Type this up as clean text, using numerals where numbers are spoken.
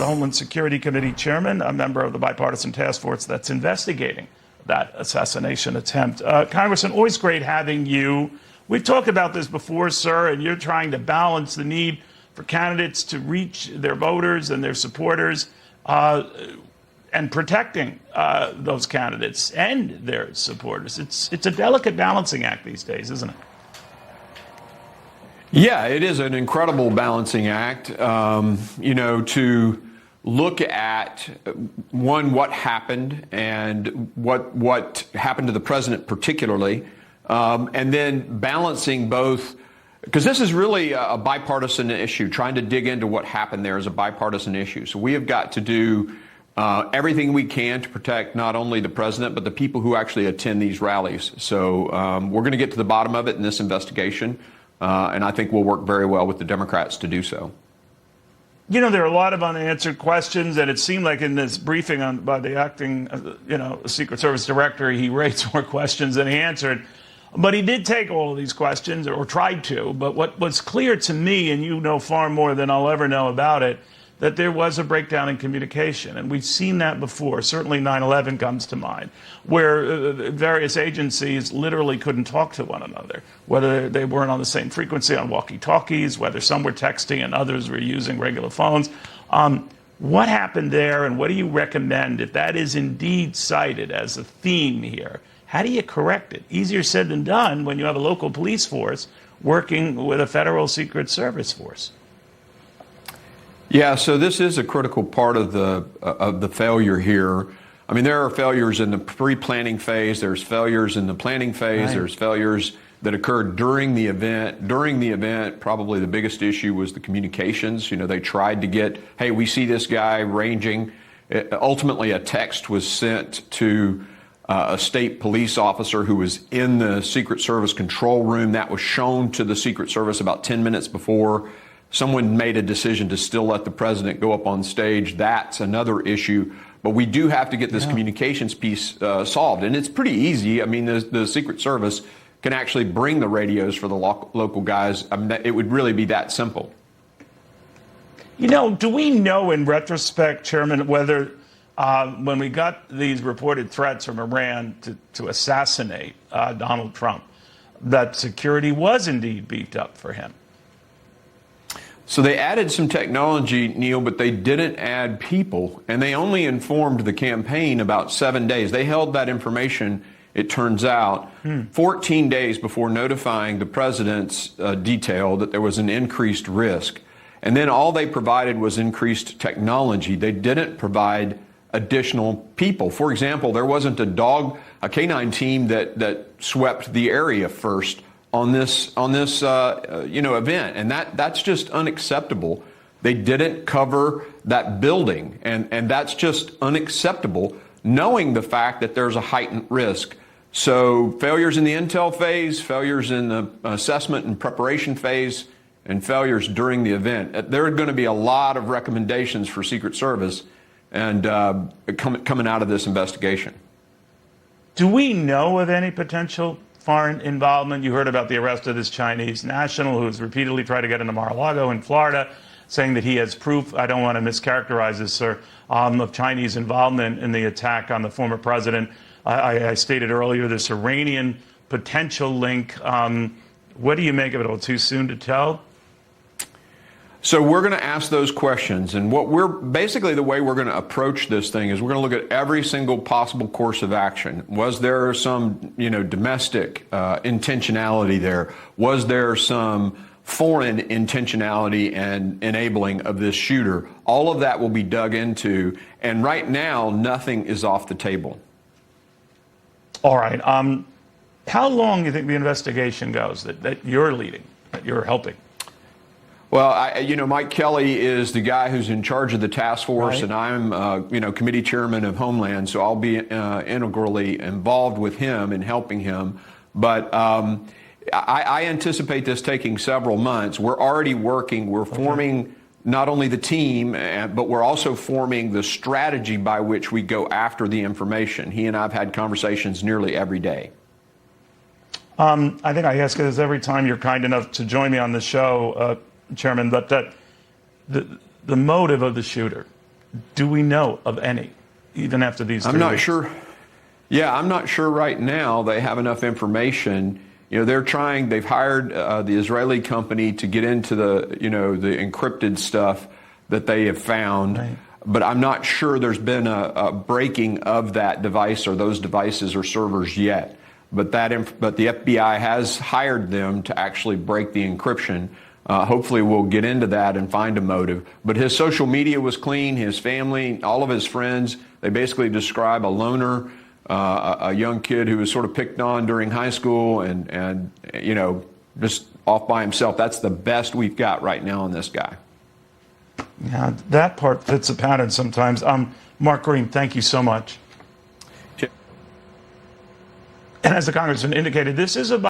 the Homeland Security Committee chairman, a member of the bipartisan task force that's investigating that assassination attempt. Congressman, always great having you. We've talked about this before, sir, and you're trying to balance the need for candidates to reach their voters and their supporters and protecting those candidates and their supporters. It's a delicate balancing act these days, isn't it? Yeah, it is an incredible balancing act, to look at, one, what happened and what happened to the president particularly, and then balancing both, because this is really a bipartisan issue. Trying to dig into what happened there is a bipartisan issue. So we have got to do everything we can to protect not only the president, but the people who actually attend these rallies. So we're going to get to the bottom of it in this investigation. And I think we'll work very well with the Democrats to do so. You know, there are a lot of unanswered questions, and it seemed like in this briefing by the acting, Secret Service director, he raised more questions than he answered. But he did take all of these questions, or tried to. But what was clear to me, and you know far more than I'll ever know about it, that there was a breakdown in communication. And we've seen that before. Certainly 9/11 comes to mind, where various agencies literally couldn't talk to one another, whether they weren't on the same frequency on walkie-talkies, whether some were texting and others were using regular phones. What happened there, and what do you recommend if that is indeed cited as a theme here? How do you correct it? Easier said than done when you have a local police force working with a federal Secret Service force. Yeah, so this is a critical part of the failure here. I mean, there are failures in the pre-planning phase. There's failures in the planning phase. Right. There's failures that occurred during the event. During the event, probably the biggest issue was the communications. They tried to get, hey, we see this guy ranging. Ultimately, a text was sent to a state police officer who was in the Secret Service control room. That was shown to the Secret Service about 10 minutes before. Someone made a decision to still let the president go up on stage. That's another issue. But we do have to get this communications piece solved. And it's pretty easy. I mean, the Secret Service can actually bring the radios for the local guys. I mean, it would really be that simple. Do we know in retrospect, Chairman, whether when we got these reported threats from Iran to assassinate Donald Trump, that security was indeed beefed up for him? So they added some technology, Neil, but they didn't add people, and they only informed the campaign about 7 days. They held that information, it turns out, 14 days before notifying the president's detail that there was an increased risk. And then all they provided was increased technology. They didn't provide additional people. For example, there wasn't a canine team that swept the area first on this event, and that's just unacceptable. They didn't cover that building, and that's just unacceptable, knowing the fact that there's a heightened risk. So failures in the intel phase, failures in the assessment and preparation phase, and failures during the event. There are going to be a lot of recommendations for Secret Service and coming out of this investigation. Do we know of any potential foreign involvement? You heard about the arrest of this Chinese national who's repeatedly tried to get into Mar-a-Lago in Florida, saying that he has proof, I don't want to mischaracterize this, sir, of Chinese involvement in the attack on the former president. I stated earlier this Iranian potential link. What do you make of it? All too soon to tell? So we're going to ask those questions, and the way we're going to approach this thing is we're going to look at every single possible course of action. Was there some, domestic intentionality there? Was there some foreign intentionality and enabling of this shooter? All of that will be dug into, and right now, nothing is off the table. All right. How long do you think the investigation goes that you're leading, that you're helping? Well, Mike Kelly is the guy who's in charge of the task force, right. And I'm, committee chairman of Homeland, so I'll be integrally involved with him and helping him. But I anticipate this taking several months. We're already working. We're forming not only the team, but we're also forming the strategy by which we go after the information. He and I have had conversations nearly every day. I think I ask this every time you're kind enough to join me on the show, Chairman, but the motive of the shooter, Do we know of any, even after these 3 I'm not weeks? sure. Yeah, I'm not sure right now they have enough information. They've hired the Israeli company to get into the encrypted stuff that they have found. Right. But I'm not sure there's been a breaking of that device or those devices or servers yet. But the FBI has hired them to actually break the encryption. Hopefully we'll get into that and find a motive. But his social media was clean. His family, all of his friends, they basically describe a loner, a young kid who was sort of picked on during high school and just off by himself. That's the best we've got right now on this guy. Yeah, that part fits a pattern sometimes. Mark Green, thank you so much. And as the congressman indicated, this is about